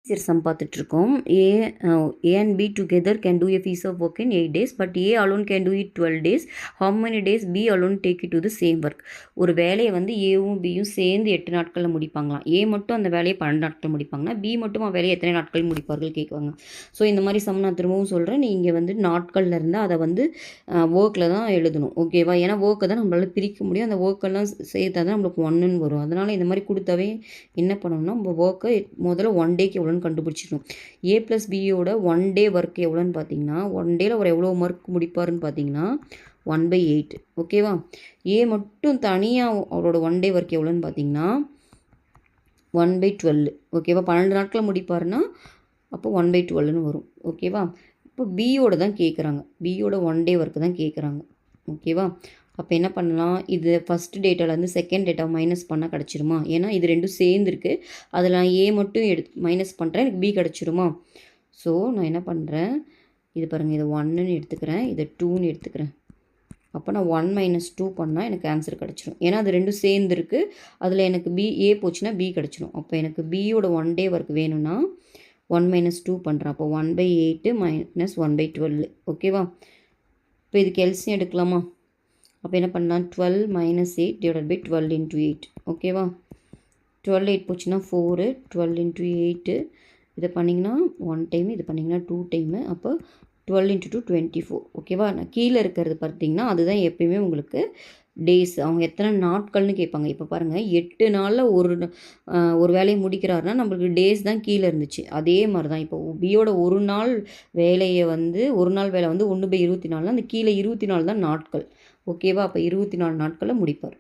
சரி சம் பார்த்துட்ருக்கோம். A and B together can do a piece of work in 8 days, but A alone can do it 12 days. How many days B alone take it to the same work? ஒரு வேலையை வந்து ஏவும் பியும் சேர்ந்து 8 நாட்களில் முடிப்பாங்களாம். ஏ மட்டும் அந்த வேலையை 12 நாட்கள் முடிப்பாங்கன்னா பி மட்டும் வேலையை எத்தனை நாட்கள் முடிப்பார்கள் கேட்குவாங்க. ஸோ இந்த மாதிரி சம் நான் திரும்பவும் சொல்கிறேன். நீங்கள் வந்து நாட்களில் இருந்தால் அதை வந்து ஒர்க்கில் தான் எழுதணும், ஓகேவா? ஏன்னா ஒர்க்கை தான் நம்மளால் பிரிக்க முடியும். அந்த ஒர்க்கெல்லாம் சேர்த்தா தான் நம்மளுக்கு 1ன்னு வரும். அதனால் இந்த மாதிரி கொடுத்தாவே என்ன பண்ணணும்னா நம்ம ஒர்க்கை முதல்ல 1 டேக்கு எவ்வளோன்னு கண்டுபிடிச்சிடணும். ஏ ப்ளஸ் பியோட 1 டே ஒர்க் எவ்வளோன்னு பார்த்தீங்கன்னா 1 டேயில் ஒரு எவ்வளோ ஒர்க் முடிப்பாருன்னு பார்த்தீங்கன்னா 1/8, ஓகேவா? ஏ மட்டும் தனியாக அவரோட 1 டே ஒர்க் எவ்வளோன்னு பார்த்தீங்கன்னா 1/12, ஓகேவா? 12 நாட்களில் முடிப்பாருன்னா அப்போ 1/12ன்னு வரும், ஓகேவா? இப்போ பியோட தான் கேட்குறாங்க, பியோட 1 டே ஒர்க்கு தான் கேட்குறாங்க, ஓகேவா? அப்போ என்ன பண்ணலாம், இது ஃபஸ்ட் டேட்டாலேருந்து செகண்ட் டேட்டா மைனஸ் பண்ணால் கிடச்சிருமா? ஏன்னா இது ரெண்டும் சேர்ந்துருக்கு. அதில் நான் ஏ மட்டும் மைனஸ் பண்ணுறேன், எனக்கு பி கிடச்சிருமா? ஸோ நான் என்ன பண்ணுறேன், இது பாருங்கள், இதை 1ன்னு எடுத்துக்கிறேன், இதை 2ன்னு எடுத்துக்கிறேன். அப்போ நான் 1 - 2 பண்ணால் எனக்கு ஆன்சர் கிடச்சிரும். ஏன்னா அது ரெண்டும் சேர்ந்துருக்கு. அதில் எனக்கு ஏ போச்சுன்னா பி கிடச்சிரும். அப்போ எனக்கு பியோட 1 டே ஒர்க் வேணும்னா 1 - 2 பண்ணுறேன். அப்போ 1/8 - 1/12, ஓகேவா? இப்போ இதுக்கு எல்சியம் எடுக்கலாமா? அப்போ என்ன பண்ணலாம், 12 - 8 / 12 × 8, ஓகேவா? 12 8 போச்சுன்னா 4, 12 × 8 இதை பண்ணிங்கன்னா 1 டைம், இது பண்ணிங்கன்னா 2 டைமு. அப்போ 12 × 2 24, ஓகேவா? நான் கீழே இருக்கிறது பார்த்தீங்கன்னா அதுதான் எப்பயுமே உங்களுக்கு டேஸ். அவங்க எத்தனை நாட்கள்னு கேட்பாங்க. இப்போ பாருங்கள், 8 நாளில் ஒரு வேலையை முடிக்கிறாருன்னா நம்மளுக்கு டேஸ் தான் கீழே இருந்துச்சு. அதே மாதிரி தான் இப்போ பியோட ஒரு நாள் வேலையை வந்து ஒரு நாள் வேலை வந்து 1/24, அந்த கீழே 24 தான் நாட்கள், ஓகேவா? அப்போ 24 நாட்களில் முடிப்பார்.